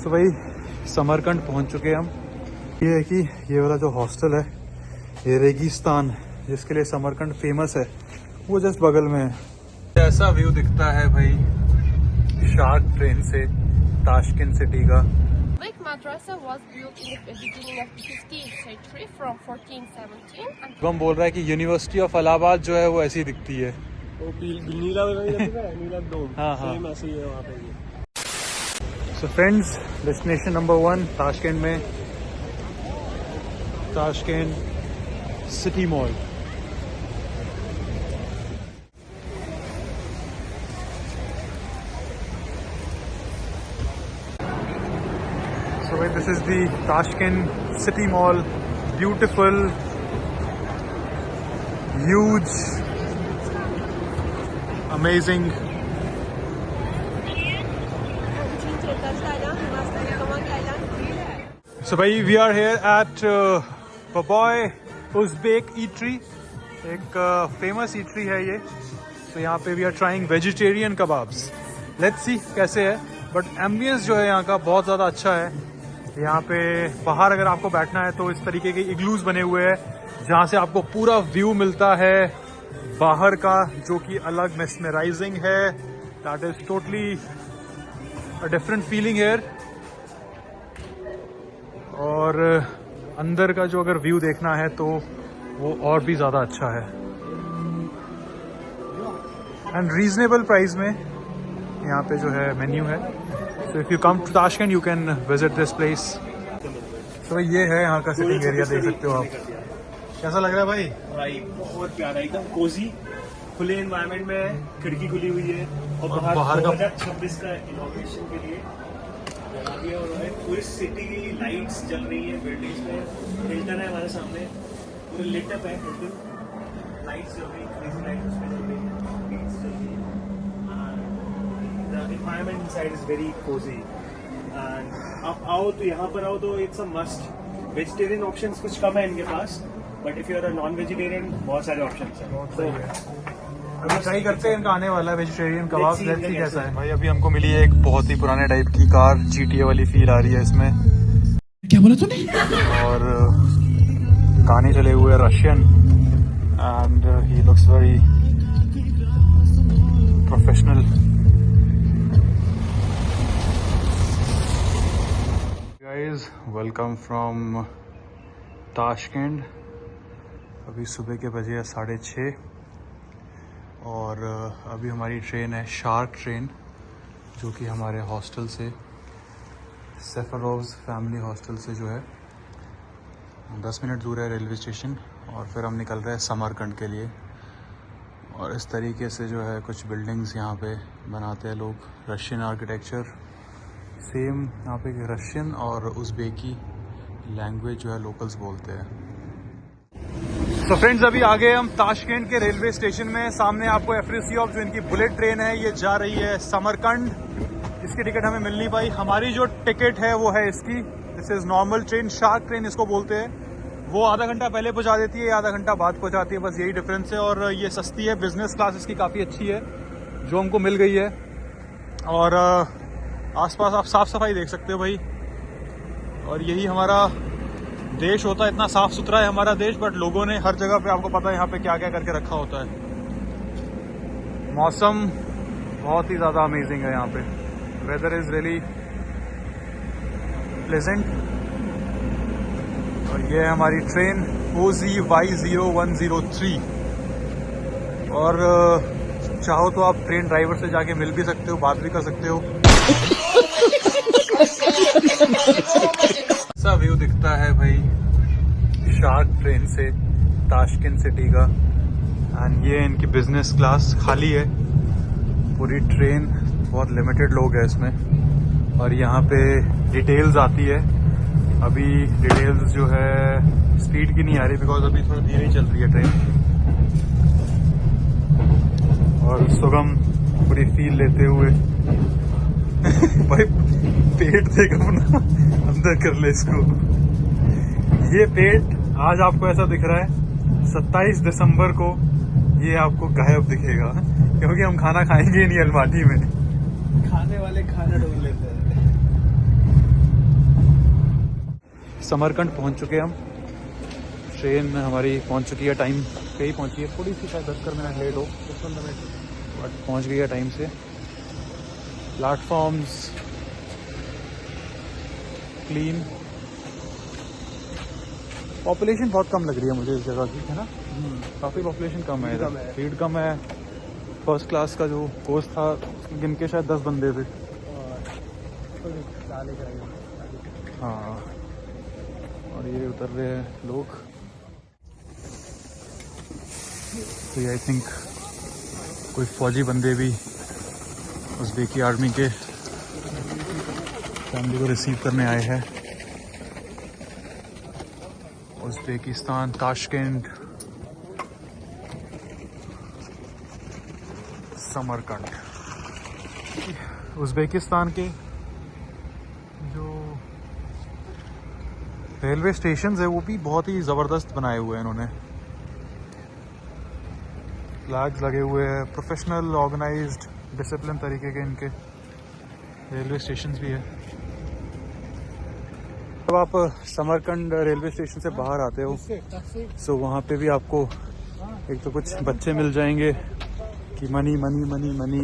तो भाई समरकंद पहुंच चुके हैं हम। ये है कि ये वाला जो हॉस्टल है ये रेगिस्तान जिसके लिए समरकंद फेमस है वो जस्ट बगल में है। ऐसा व्यू दिखता है भाई शार्क ट्रेन से ताशकंद सिटी का। Lake Madrasa was built in the beginning of the 15th century from 1417 and हम बोल रहा है कि यूनिवर्सिटी ऑफ इलाहाबाद जो है वो ऐसी दिखती है। वो नीला नीला डोम हाँ हाँ सेम ऐसे ही है वहाँ पे भी। So friends destination number 1 Tashkent में Tashkent city mall. So wait, this is the Tashkent City Mall. Beautiful, huge, amazing. So bhai, we are here at Baboy Uzbek Eatery. एक फेमस ईटरी है ये। तो यहाँ पे we are trying vegetarian kebabs. Let's see कैसे है। But ambience जो है यहाँ का बहुत ज़्यादा अच्छा है। यहाँ पे बाहर अगर आपको बैठना है तो इस तरीके के इग्लूज बने हुए हैं जहाँ से आपको पूरा व्यू मिलता है बाहर का, जो कि अलग मेस्मराइजिंग है। That is totally a different feeling here. और अंदर का जो अगर व्यू देखना है तो वो और भी ज़्यादा अच्छा है एंड रीजनेबल प्राइस में यहाँ पे जो है मेन्यू है। So if you come to Tashkent, you can visit this place. So ये है यहाँ का सिटिंग एरिया, देख सकते हो आप। कैसा लग रहा है भाई? भाई बहुत प्यारा, एकदम कोजी, खुले एनवायरनमेंट में, खिड़की खुली हुई है और बाहर का 2026 का इनॉग्रेशन के लिए बना दिया उन्होंने। पूरी सिटी की लाइट्स जल रही है, बिल्डिंग्स में हिल्टन है हमारे सामने, पूरे लिट अप है हिल्टन, लाइट्स जल रही, क्रेजी लाइट्स उसमें जल रही है, बीट्स जल रही है। The environment inside is very cozy. And आप आओ तो यहाँ पर आओ तो it's a must. Vegetarian options कुछ कम है इनके पास, but if you are a non vegetarian बहुत सारे ऑप्शंस हैं। अभी ट्राई करते हैं इनका आने वाला है वेजिटेरियन कबाब। लेट्स सी कैसा है। भाई अभी हमको मिली है एक बहुत ही पुराने टाइप की कार, GTA वाली फील आ रही है इसमें। क्या बोला तूने? और गाने चले हुए Russian and he looks very professional. Guys welcome from Tashkent. अभी सुबह के बजे 6:30 और अभी हमारी ट्रेन है शार्क ट्रेन, जो कि हमारे हॉस्टल से, सेफरोव्स फैमिली हॉस्टल से जो है 10 मिनट दूर है रेलवे स्टेशन। और फिर हम निकल रहे हैं समरकंद के लिए। और इस तरीके से जो है कुछ बिल्डिंग्स यहाँ पे बनाते हैं लोग, रशियन आर्किटेक्चर, सेम यहाँ पे रशियन और उज़्बेकी लैंग्वेज जो है लोकल्स बोलते हैं। तो फ्रेंड्स अभी आ गए हम ताशकंद के रेलवे स्टेशन में। सामने आपको एफ्रीसियोफ जो इनकी बुलेट ट्रेन है ये जा रही है समरकंद। इसकी टिकट हमें मिल नहीं पाई। हमारी जो टिकट है वो है इसकी, this is normal train, shark train इसको बोलते हैं। वो आधा घंटा पहले पहुँचा देती है, आधा घंटा बाद पहुँचाती है, बस यही डिफरेंस है। और ये सस्ती है, बिजनेस क्लास इसकी काफ़ी अच्छी है जो हमको मिल गई है। और आसपास आप साफ सफाई देख सकते हो भाई। और यही हमारा देश होता है, इतना साफ सुथरा है हमारा देश, बट लोगों ने हर जगह पे, आपको पता है यहाँ पे क्या क्या करके रखा होता है। मौसम बहुत ही ज़्यादा अमेजिंग है यहाँ पे, वेदर इज़ रियली प्लेजेंट। और ये है हमारी ट्रेन OZY0103। और चाहो तो आप ट्रेन ड्राइवर से जाके मिल भी सकते हो, बात भी कर सकते हो। ऐसा व्यू दिखता है भाई शार्क ट्रेन से ताशकंद सिटी का। एंड ये इनकी बिजनेस क्लास खाली है, पूरी ट्रेन, बहुत लिमिटेड लोग हैं इसमें। और यहाँ पे डिटेल्स आती है। अभी डिटेल्स जो है स्पीड की नहीं आ रही, बिकॉज अभी थोड़ा धीरे ही चल रही है ट्रेन। और उस वक्त हम पूरी फील लेते हुए भाई पेट देख अपना, अंदर कर ले इसको। ये पेट आज आपको ऐसा दिख रहा है, 27 दिसंबर को ये आपको गायब दिखेगा, क्योंकि हम खाना खाएंगे नहीं अलमाटी में। खाने वाले खाना ढूंढ लेते हैं। समरकंद पहुंच चुके हैं हम। ट्रेन हमारी पहुंच चुकी है, टाइम पे ही पहुंची है, थोड़ी सी शायद 10 मिनट लेट हो, 15 मिनट, बट पहुंच गई है टाइम से। प्लेटफॉर्म्स क्लीन, पॉपुलेशन बहुत कम लग रही है मुझे इस जगह की, है ना? काफ़ी पॉपुलेशन कम है, भीड़ कम है। फर्स्ट क्लास का जो कोच था गिन के शायद 10 बंदे थे। हाँ, और ये उतर रहे हैं लोग। तो ये आई थिंक कोई फौजी बंदे भी उज़्बेकी आर्मी के फैमिली को रिसीव करने आए हैं। Uzbekistan, Tashkent, Samarkand. उज़्बेकिस्तान के जो रेलवे स्टेशंस है वो भी बहुत ही ज़बरदस्त बनाए हुए हैं इन्होंने। फ्लैग्स लगे हुए हैं, प्रोफेशनल, ऑर्गेनाइज्ड, डिसिप्लिन तरीके के इनके रेलवे स्टेशंस भी है। जब आप समरकंद रेलवे स्टेशन से बाहर आते हो सो वहाँ पे भी आपको एक तो कुछ बच्चे मिल जाएंगे कि money money money money.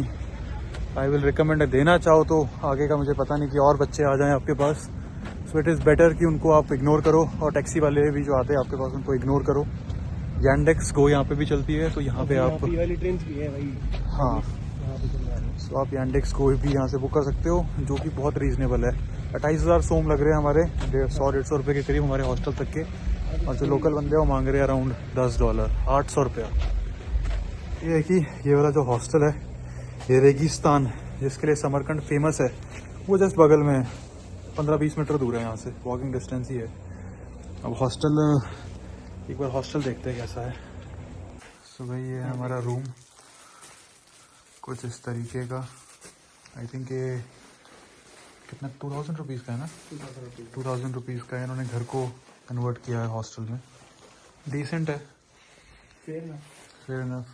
I will recommend, देना चाहो तो, आगे का मुझे पता नहीं कि और बच्चे आ जाएं आपके पास। सो इट इज़ बेटर कि उनको आप इग्नोर करो, और टैक्सी वाले भी जो आते हैं आपके पास उनको इग्नोर करो। यांडेक्स गो यहाँ पे भी चलती है, तो यहाँ पे आप वाली ट्रेन भी है भाई। हाँ, तो आप यांडेक्स गो भी यहाँ से बुक कर सकते हो, जो कि बहुत रीजनेबल है। 28,000 सोम लग रहे हैं हमारे, 150-150 रुपये के करीब हमारे हॉस्टल तक के। और जो लोकल बंदे हैं वो मांग रहे हैं अराउंड $10, 800 रुपया। ये है कि ये वाला जो हॉस्टल है, ये रेगिस्तान, जिसके लिए समरकंद फेमस है, वो जस्ट बगल में है, 15-20 मीटर दूर है यहाँ से, वॉकिंग डिस्टेंस ही है। अब हॉस्टल, एक बार हॉस्टल देखते हैं कैसा है। सो भाई ये है हमारा रूम, कुछ इस तरीके का। आई थिंक ये कितना 2000 रुपीज़ का है ना? 2000 रुपीज़ का है। इन्होंने घर को कन्वर्ट किया है हॉस्टल में, डिसेंट है, फेयर इनफ।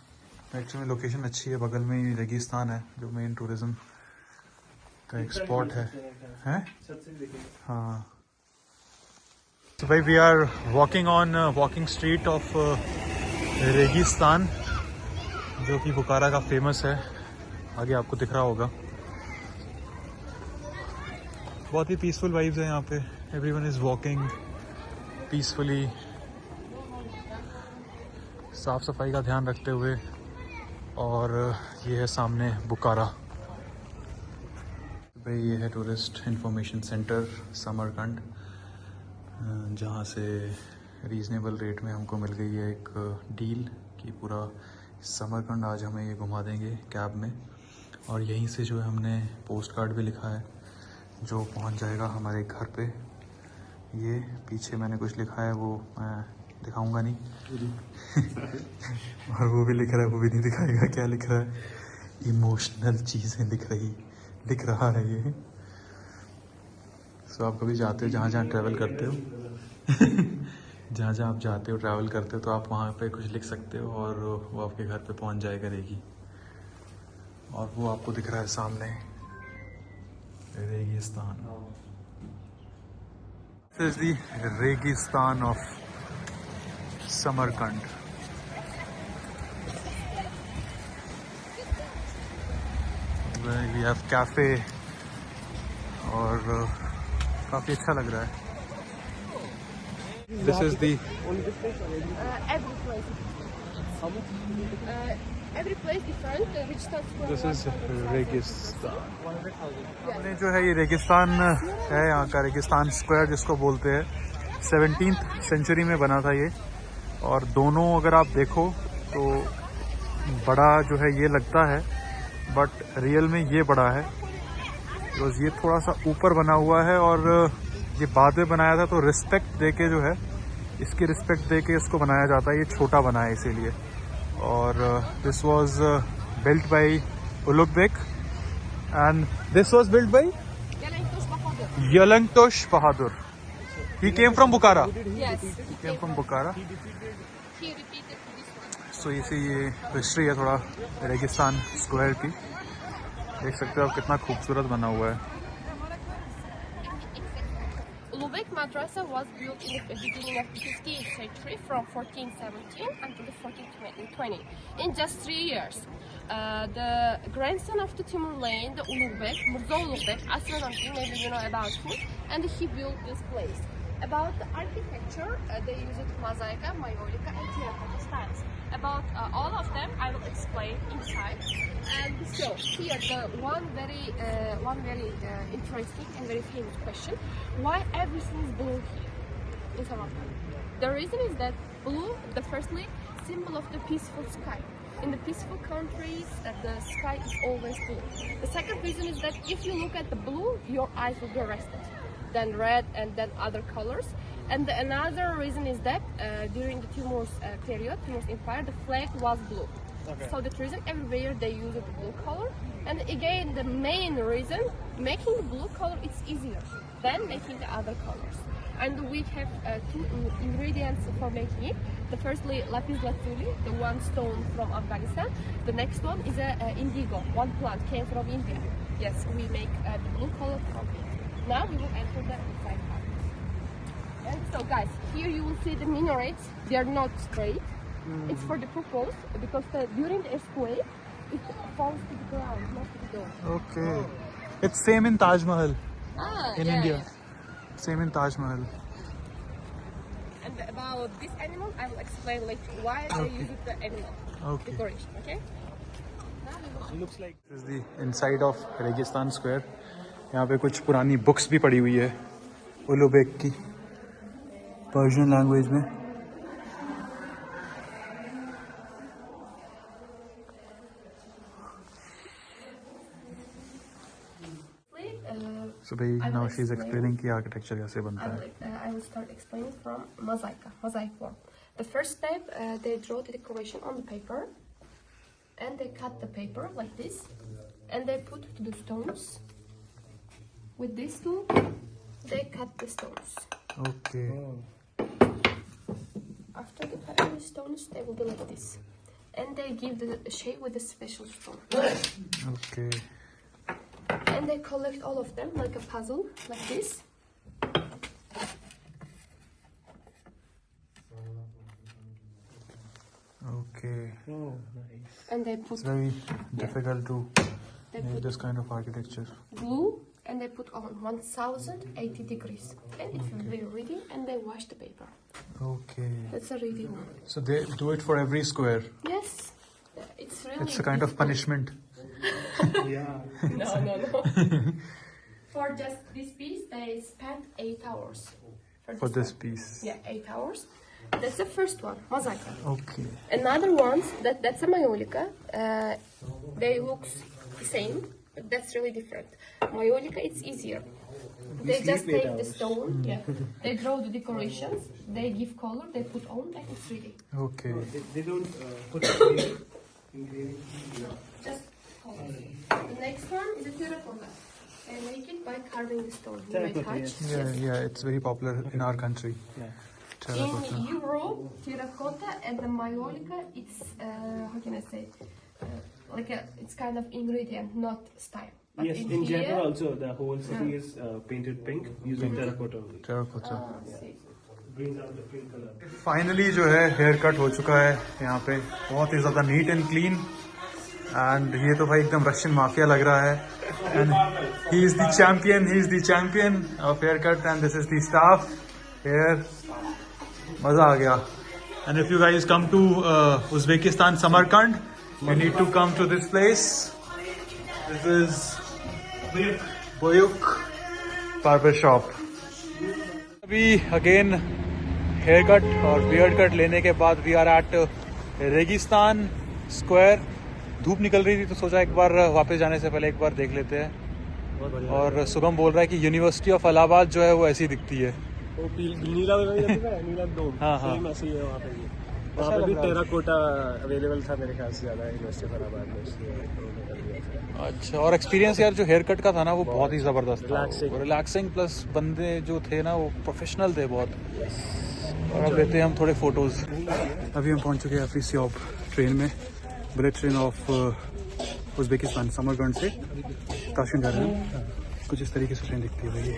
एक्चुअली लोकेशन अच्छी है, बगल में ही रेगिस्तान है जो मेन टूरिज्म का एक स्पॉट है। हैं? हाँ। तो भाई we are walking on walking street of Registan, जो कि बुखारा का फेमस है। आगे आपको दिख रहा होगा। बहुत ही पीसफुल वाइब्स है यहाँ पे, एवरीवन इज़ वॉकिंग पीसफुली, साफ सफाई का ध्यान रखते हुए। और ये है सामने बुखारा। भाई ये है टूरिस्ट इंफॉर्मेशन सेंटर समरकंद, जहाँ से रीज़नेबल रेट में हमको मिल गई है एक डील कि पूरा समरकंद आज हमें ये घुमा देंगे कैब में। और यहीं से जो है हमने पोस्ट कार्ड भी लिखा है जो पहुंच जाएगा हमारे घर पे। ये पीछे मैंने कुछ लिखा है, वो मैं दिखाऊंगा नहीं और वो भी लिख रहा है, वो भी नहीं दिखाएगा क्या लिख रहा है। इमोशनल चीज़ें लिख रहा है ये। सो आप कभी जाते हो जहाँ ट्रैवल करते हो जहाँ आप जाते हो ट्रैवल करते हो, तो आप वहाँ पे कुछ लिख सकते हो और वो आपके घर पे पहुँच जाया करेगी। और वो आपको दिख रहा है सामने Registan. This is the Registan of Samarkand. We have cafe और काफी अच्छा लग रहा है। This is the every place different. Which starts from this is Registan. हमने जो है ये रेगिस्तान है, यहाँ का रेगिस्तान स्क्वायर जिसको बोलते हैं, 17th सेंचुरी में बना था ये। और दोनों अगर आप देखो तो बड़ा जो है ये लगता है, बट रियल में ये बड़ा है, बिकॉज ये थोड़ा सा ऊपर बना हुआ है और ये बाद में बनाया था, तो रिस्पेक्ट दे के जो है, इसकी रिस्पेक्ट दे के इसको बनाया जाता है। ये छोटा बना है इसीलिए। और this was built by Ulugbek and this was built by Yalangtush Bahadur. He came from Bukhara. Yes. He came from Bukhara. He repeated this one. So इसी ये हिस्ट्री है थोड़ा रेगिस्तान स्क्वायर की। देख सकते हो आप कितना खूबसूरत बना हुआ है। Ulubek Madrasa was built in the beginning of the 15th century from 1417 until the 1420. In just 3 years, the grandson of the Timurlane, the Ulubek, Mirza Ulubek, astronomy, maybe you know about him, and he built this place. About the architecture, they used mosaica, maiolica, and terracotta styles. About all of them, I will explain inside. And so here, the one very interesting and very famous question: why everything is blue here in Samarkand? The reason is that blue, the firstly, symbol of the peaceful sky. In the peaceful countries, the sky is always blue. The second reason is that if you look at the blue, your eyes will be rested. Then red and then other colors. And another reason is that during the Timur's period, Timur's empire, the flag was blue. Okay. So the reason everywhere they use the blue color. And again, the main reason, making the blue color is easier than making the other colors. And we have two ingredients for making it. The firstly, lapis lazuli, the one stone from Afghanistan. The next one is indigo, one plant came from India. Yes, we make the blue color from it. Now we will enter the inside part. And so guys, here you will see the minarets. They are not straight. It's for the purpose because during the earthquake, it falls to the ground, not to the door. Okay. It's same in Taj Mahal in yeah, India. Yeah. Same in Taj Mahal. And about this animal, I will explain later why they use the animal decoration. Okay. Looks like This is the inside of Registan Square. यहाँ पे कुछ पुरानी books भी पड़ी हुई है उलुबेक की Persian language में. So now she's explaining कि architecture कैसे बनता है. I will start explaining from mosaic form. The first step, they draw the decoration on the paper, and they cut the paper like this, and they put the stones. With this tool, they cut the stones. Okay. After they cut the stones, they will be like this, and they give the shape with a special stone. Okay. And they collect all of them like a puzzle, like this. Okay. oh nice. And they put It's very difficult to they make put this kind of architecture. glue, and they put on 1080 degrees. And it will be ready, and they wash the paper. Okay. That's a ready one. So they do it for every square. Yes, it's really. It's a kind of difficult. punishment. Yeah. No. For just this piece, they spent 8 hours. For this one. piece. Yeah, 8 hours. That's the first one, mosaica. Okay. Another ones, that's a maiolica. They look the same, but that's really different. Maiolica, it's easier. They just take the stone, they draw the decorations, they give color, they put on, and it's ready. Okay. They don't put engraving. Just color. The next one is a terracotta. They make it by carving the stone. You may Terracotta, touch. Yeah, it's very popular in our country. Yeah. Terracotta. In Europe, terracotta and the maiolica, it's how can I say, it's kind of ingredient, not style. But Yes, in here, Jaipur also the whole city is painted pink using terracotta only. Terracotta. see. Brings out the pink color. Finally जो है hair cut हो चुका है यहाँ पे, बहुत ही ज़्यादा neat and clean. And ये तो भाई एकदम रशियन माफिया लग रहा है. And he is the champion of hair cut and this is the staff here. मज़ा आ गया. And if you guys come to Uzbekistan Samarkand, you need to come to this place. This is Boyuk barber shop. अभी again hair cut और beard cut लेने के बाद we are at Registan square. धूप निकल रही थी तो सोचा एक बार वापस जाने से पहले एक बार देख लेते हैं. और शुभम बोल रहा है कि यूनिवर्सिटी ऑफ इलाहाबाद जो है वो ऐसी दिखती है. नीला डोम हाँ. सेम ऐसे ही है वहाँ पे भी. वहाँ पे भी टेराकोटा अवेलेबल था मेरे ख्याल से ज़्यादा यूनिवर्सिटी ऑफ इलाहाबाद में. अच्छा. और एक्सपीरियंस यार जो हेयर कट का था ना वो बहुत ही ज़बरदस्त था. Relaxing. रिलैक्सिंग प्लस बंदे जो थे ना वो प्रोफेशनल थे बहुत. और अब लेते हैं हम थोड़े फोटोज़. अभी हम पहुँच चुके हैं एफिसियोब ट्रेन में. Bullet train of Uzbekistan Samarkand से ताशकंद जा रहे हैं. कुछ इस तरीके से ट्रेन दिखती है भाई.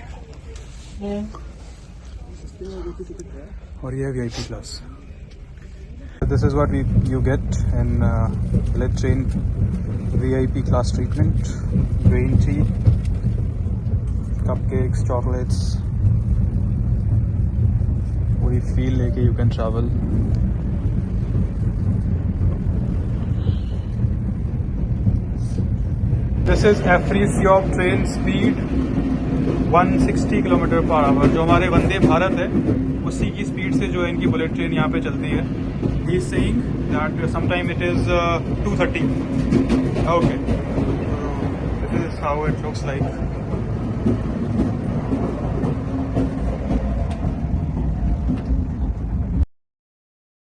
और ये है VIP class. This is what you get in bullet train VIP class treatment. Green tea, cupcakes, chocolates. पूरी feel लेके you can travel. This is Afresiab train speed 160 km/h. जो हमारे वंदे भारत है उसी की स्पीड से जो है इनकी बुलेट ट्रेन यहाँ पे चलती है. He is saying that sometime it is 230. Okay. This is how it looks like.